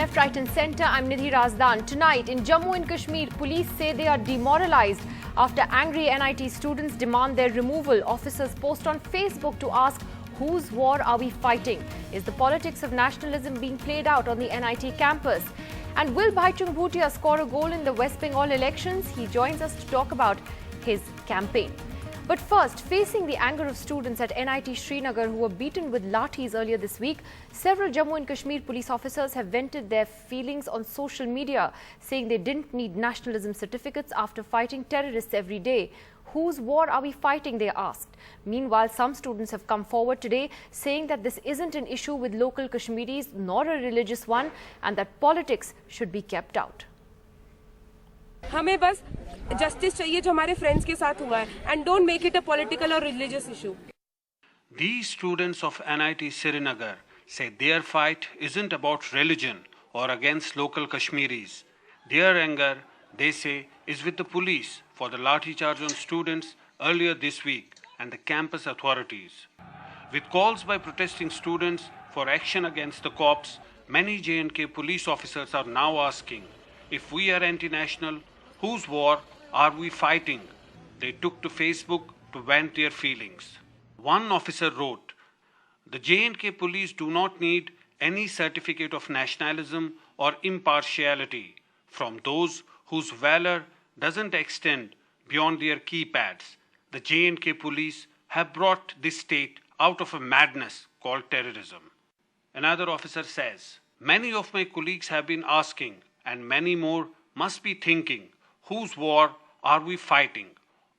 left, right and centre. I'm Nidhi Razdan. Tonight in Jammu and Kashmir, police say they are demoralised after angry NIT students demand their removal. Officers post on Facebook to ask, whose war are we fighting? Is the politics of nationalism being played out on the NIT campus? And will Bhaichung Bhutia score a goal in the West Bengal elections? He joins us to talk about his campaign. But first, facing the anger of students at NIT Srinagar who were beaten with lathis earlier this week, several Jammu and Kashmir police officers have vented their feelings on social media, saying they didn't need nationalism certificates after fighting terrorists every day. Whose war are we fighting, they asked. Meanwhile, some students have come forward today saying that this isn't an issue with local Kashmiris nor a religious one and that politics should be kept out. हमें बस justice चाहिए जो हमारे friends के साथ हुआ है and don't make it a political or religious issue. These students of NIT Srinagar say their fight isn't about religion or against local Kashmiris. Their anger, they say, is with the police for the lathi charge on students earlier this week and the campus authorities. With calls by protesting students for action against the cops, many J&K police officers are now asking, if we are anti-national, whose war are we fighting? They took to Facebook to vent their feelings. One officer wrote, the J&K police do not need any certificate of nationalism or impartiality from those whose valor doesn't extend beyond their keypads. The J&K police have brought this state out of a madness called terrorism. Another officer says, many of my colleagues have been asking, and many more must be thinking, whose war are we fighting?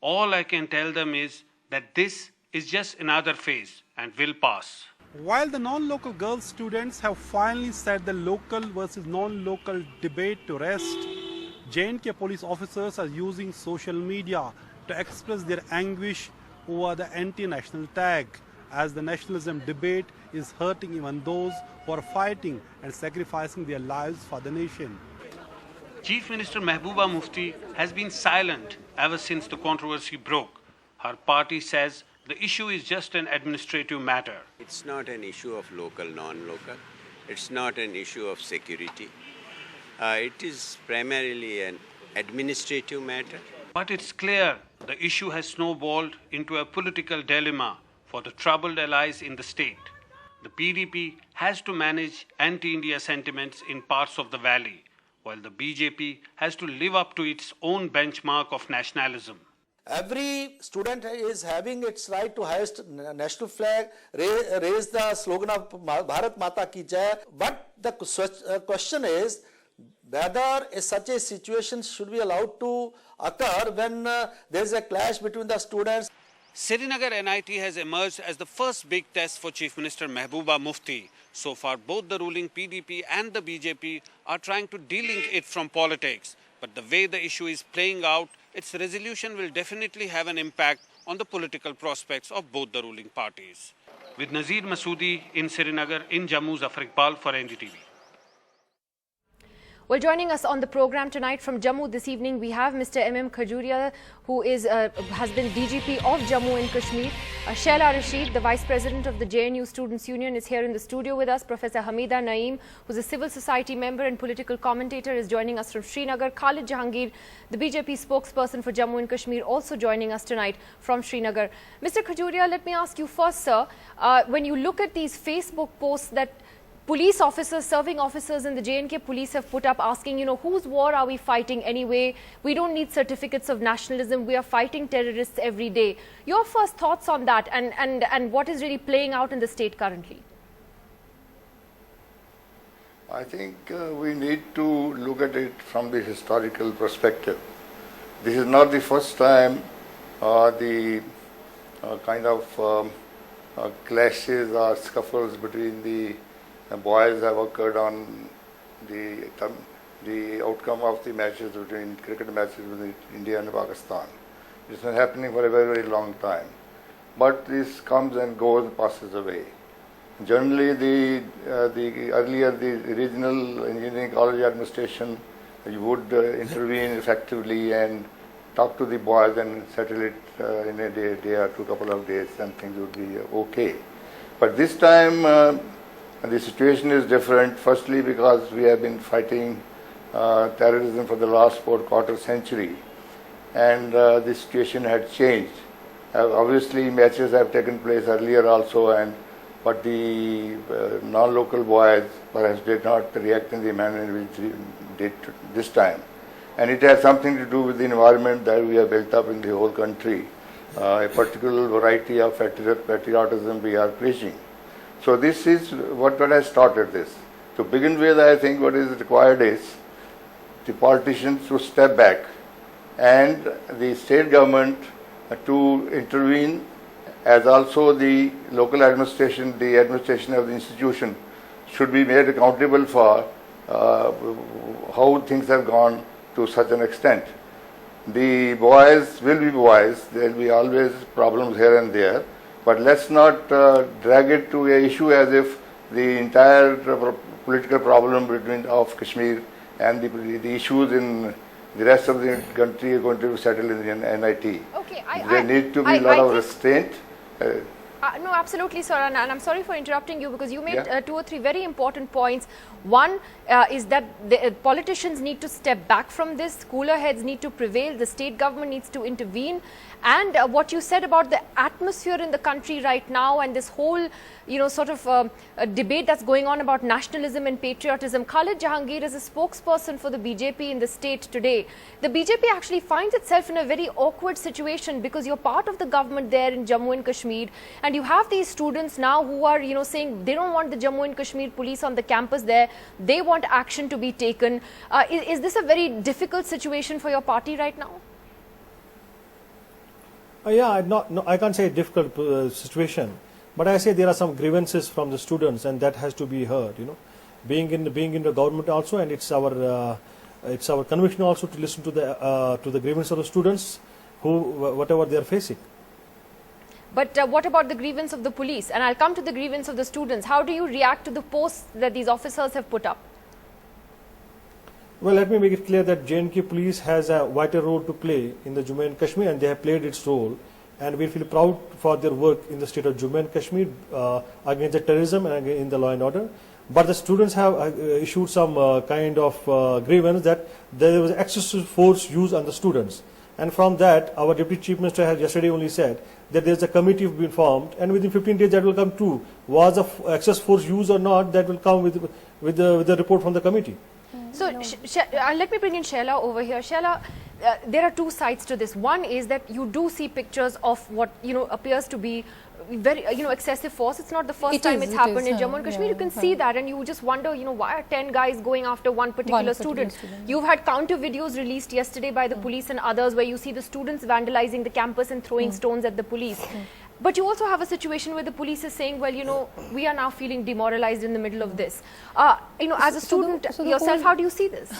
All I can tell them is that this is just another phase and will pass. While the non-local girl students have finally set the local versus non-local debate to rest, J&K police officers are using social media to express their anguish over the anti-national tag, as the nationalism debate is hurting even those who are fighting and sacrificing their lives for the nation. Chief Minister Mehbooba Mufti has been silent ever since the controversy broke. Her party says the issue is just an administrative matter. It's not an issue of local, non-local. It's not an issue of security. It is primarily an administrative matter. But it's clear the issue has snowballed into a political dilemma for the troubled allies in the state. The PDP has to manage anti-India sentiments in parts of the valley, while the BJP has to live up to its own benchmark of nationalism. Every student is having its right to hoist national flag, raise the slogan of Bharat Mata Ki Jai. But the question is whether such a situation should be allowed to occur when there is a clash between the students. Srinagar NIT has emerged as the first big test for Chief Minister Mehbooba Mufti. So far, both the ruling PDP and the BJP are trying to delink it from politics. But the way the issue is playing out, its resolution will definitely have an impact on the political prospects of both the ruling parties. With Nazir Masoodi in Srinagar, in Jammu, Zafar Iqbal for NDTV. Well, joining us on the program tonight from Jammu this evening, we have Mr. M.M. Khajuria, who has been DGP of Jammu and Kashmir. Shaila Rashid, the Vice President of the JNU Students' Union, is here in the studio with us. Professor Hamida Naeem, who's a civil society member and political commentator, is joining us from Srinagar. Khalid Jahangir, the BJP spokesperson for Jammu and Kashmir, also joining us tonight from Srinagar. Mr. Khajuria, let me ask you first, sir, when you look at these Facebook posts that police officers, serving officers in the J&K police have put up asking, whose war are we fighting anyway? We don't need certificates of nationalism. We are fighting terrorists every day. Your first thoughts on that and what is really playing out in the state currently? I think we need to look at it from the historical perspective. This is not the first time the kind of clashes or scuffles between the boys have occurred on the outcome of the matches between cricket matches between India and Pakistan. It's been happening for a very, very long time. But this comes and goes and passes away. Generally, earlier the regional engineering college administration would intervene effectively and talk to the boys and settle it in a day or two, couple of days, and things would be okay. But this time, And the situation is different, firstly because we have been fighting terrorism for the last quarter century, and the situation had changed. Obviously matches have taken place earlier also, but the non-local boys perhaps did not react in the manner in which they did this time. And it has something to do with the environment that we have built up in the whole country, a particular variety of patriotism we are preaching. So this is what has started this. To begin with, I think what is required is the politicians to step back and the state government to intervene, as also the local administration, the administration of the institution should be made accountable for how things have gone to such an extent. The boys will be boys, there will be always problems here and there, but let's not drag it to an issue as if the entire political problem of Kashmir and the issues in the rest of the country are going to be settled in the NIT. Okay, there need to be a lot of restraint. No, absolutely, sir. And I'm sorry for interrupting you, because you made 2 or 3 very important points. One is that the politicians need to step back from this, cooler heads need to prevail, the state government needs to intervene. And what you said about the atmosphere in the country right now and this whole, sort of debate that's going on about nationalism and patriotism. Khalid Jahangir is a spokesperson for the BJP in the state today. The BJP actually finds itself in a very awkward situation, because you're part of the government there in Jammu and Kashmir, and you have these students now who are, saying they don't want the Jammu and Kashmir police on the campus there. They want action to be taken. Is this a very difficult situation for your party right now? Yeah, I can't say a difficult situation, but I say there are some grievances from the students, and that has to be heard. Being in the government also, and it's our conviction also to listen to the grievance of the students, whatever they are facing. But what about the grievance of the police? And I'll come to the grievance of the students. How do you react to the posts that these officers have put up? Well, let me make it clear that J&K police has a vital role to play in the Jammu and Kashmir, and they have played its role, and we feel proud for their work in the state of Jammu and Kashmir against the terrorism and in the law and order. But the students have issued some kind of grievance that there was excessive force used on the students, and from that our Deputy Chief Minister has yesterday only said that there is a committee been formed, and within 15 days that will come true. Was the excess force used or not, that will come with the report from the committee. So let me bring in Shaila over here. Shaila, there are 2 sides to this. One is that you do see pictures of what appears to be very excessive force. It's not the first time it's happened in Jammu and Kashmir. You can see that, and you just wonder why are 10 guys going after one particular student. You've had counter videos released yesterday by the police and others where you see the students vandalizing the campus and throwing stones at the police. But you also have a situation where the police is saying, well, we are now feeling demoralized in the middle of this. As a student yourself, how do you see this?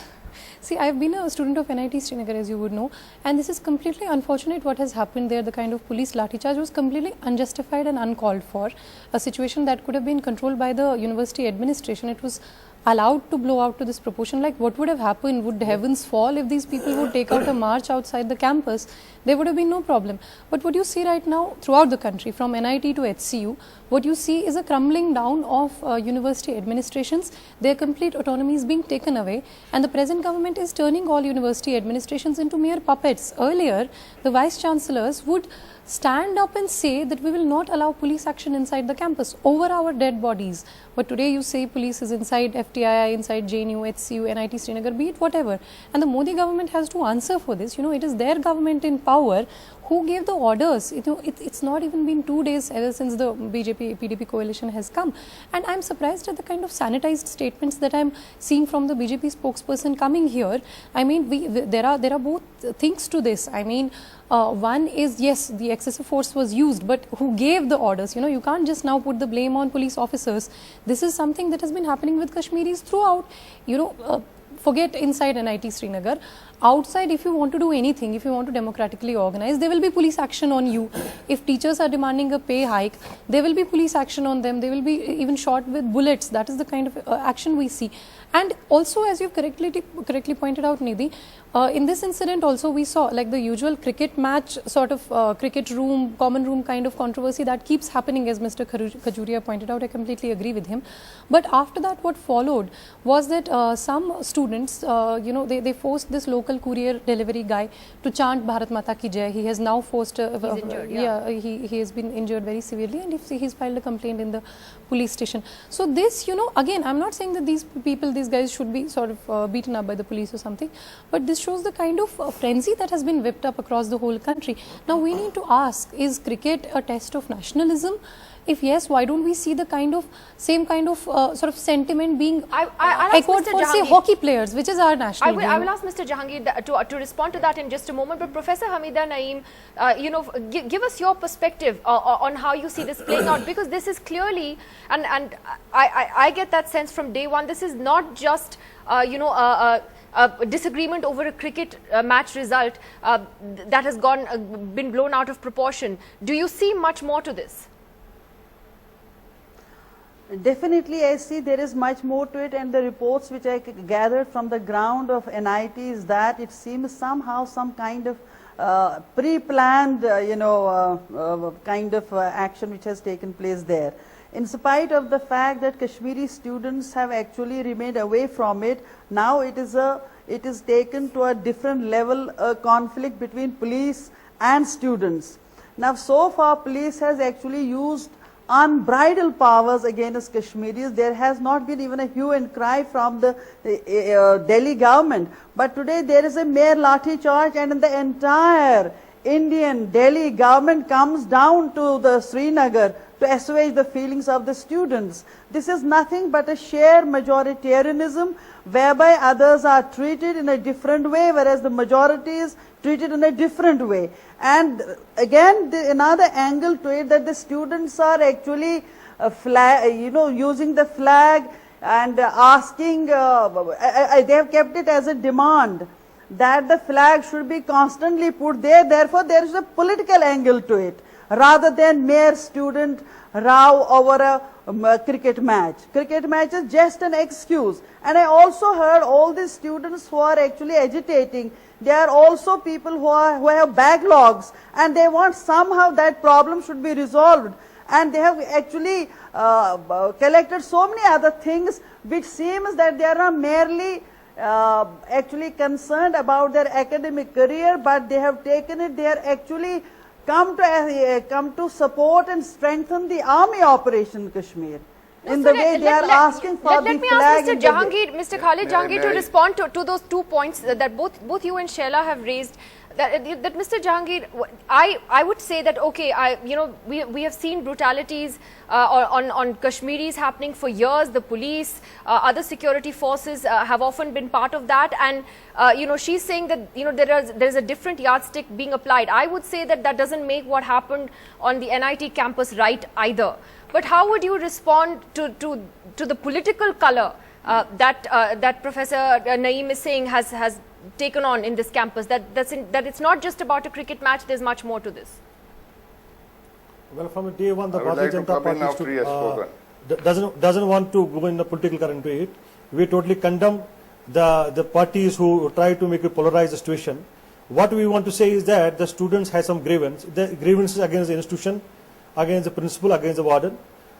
See, I've been a student of NIT Srinagar, as you would know, and this is completely unfortunate what has happened there. The kind of police lathi charge was completely unjustified and uncalled for. A situation that could have been controlled by the university administration. It was allowed to blow out to this proportion. Like, what would have happened? Would heavens fall if these people would take out a march outside the campus? There would have been no problem. But what you see right now throughout the country, from NIT to HCU, what you see is a crumbling down of university administrations. Their complete autonomy is being taken away, and the present government is turning all university administrations into mere puppets. Earlier, the vice chancellors would stand up and say that we will not allow police action inside the campus over our dead bodies. But today you say police is inside FTI, inside JNU, HCU, NIT Srinagar, be it whatever. And the Modi government has to answer for this. It is their government in power who gave the orders. It's not even been 2 days ever since the BJP-PDP coalition has come. And I'm surprised at the kind of sanitized statements that I'm seeing from the BJP spokesperson coming here. I mean, there are both things to this. I mean, one is, yes, the excessive force was used, but who gave the orders? You can't just now put the blame on police officers. This is something that has been happening with Kashmiris throughout. Forget inside NIT Srinagar. outside, if you want to do anything, if you want to democratically organize, there will be police action on you. If teachers are demanding a pay hike, there will be police action on them. They will be even shot with bullets. That is the kind of action we see. And also, as you've correctly pointed out, Nidhi, in this incident also we saw like the usual cricket match sort of cricket room, common room kind of controversy that keeps happening, as Mr. Khajuria pointed out. I completely agree with him. But after that, what followed was that some students, they forced this local courier delivery guy to chant Bharat Mata Ki Jai. He has now forced, he's injured, he has been injured very severely, and he's filed a complaint in the police station. So this, again, I'm not saying that these guys should be sort of beaten up by the police or something, but this shows the kind of frenzy that has been whipped up across the whole country. Now we need to ask, is cricket a test of nationalism? If yes, why don't we see the same kind of sort of sentiment being echoed for, say, hockey players, which is our national game? I will ask Mr. Jahangir to respond to that in just a moment. But Professor Hamida Naeem, give us your perspective on how you see this playing out, because this is clearly, and I get that sense from day one, this is not just a disagreement over a cricket match result that has been blown out of proportion. Do you see much more to this? Definitely, I see there is much more to it, and the reports which I gathered from the ground of NIT is that it seems somehow some kind of pre-planned, kind of action which has taken place there. In spite of the fact that Kashmiri students have actually remained away from it, now it is taken to a different level, a conflict between police and students. Now, so far, police has actually used unbridled powers against Kashmiris. There has not been even a hue and cry from the Delhi government. But today there is a mere lathi charge, and the entire Indian Delhi government comes down to the Srinagar to assuage the feelings of the students. This is nothing but a sheer majoritarianism, whereby others are treated in a different way, whereas the majority is treated in a different way. And again, another angle to it, that the students are actually using the flag and asking, they have kept it as a demand that the flag should be constantly put there. Therefore, there is a political angle to it, rather than mere student row over a cricket match. Cricket match is just an excuse. And I also heard all these students who are actually agitating, they are also people who have backlogs, and they want somehow that problem should be resolved. And they have actually collected so many other things, which seems that they are not merely actually concerned about their academic career, but they have taken it, they are actually come to support and strengthen the army operation in Kashmir. In the way they are asking for the flag. Let me ask Mr. Khalid Jahangir to respond to those 2 points that both you and Shaila have raised. That Mr. Jahangir, I would say that, okay, we have seen brutalities on Kashmiris happening for years. The police, other security forces have often been part of that, and she's saying that there is a different yardstick being applied. I would say that doesn't make what happened on the NIT campus right either. But how would you respond to the political color that Professor Naeem is saying has taken on in this campus, that it's not just about a cricket match, there's much more to this? Well, from day one, the Bharatiya Janata Party doesn't want to go in the political current to it. We totally condemn the parties who try to make a polarized situation. What we want to say is that the students have some grievances against the institution, against the principal, against the warden.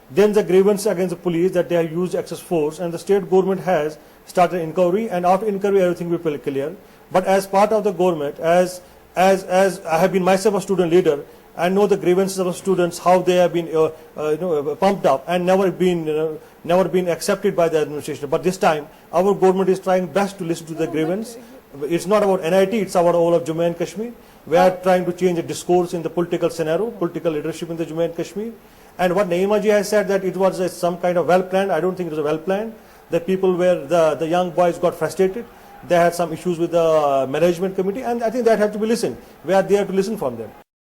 Then the grievance against the police, that they have used excess force, and the state government has started inquiry, and after inquiry everything will be clear. But as part of the government, as I have been myself a student leader, I know the grievances of the students, how they have been pumped up and never been accepted by the administration. But this time our government is trying best to listen to the grievance. It's not about NIT, it's about all of Jammu and Kashmir. We are trying to change the discourse in the political scenario, political leadership in the Jammu and Kashmir. And what Naeema ji has said, that it was some kind of well planned, I don't think it was well planned. The people the young boys got frustrated. They had some issues with the management committee, and I think that had to be listened. We are there to listen from them.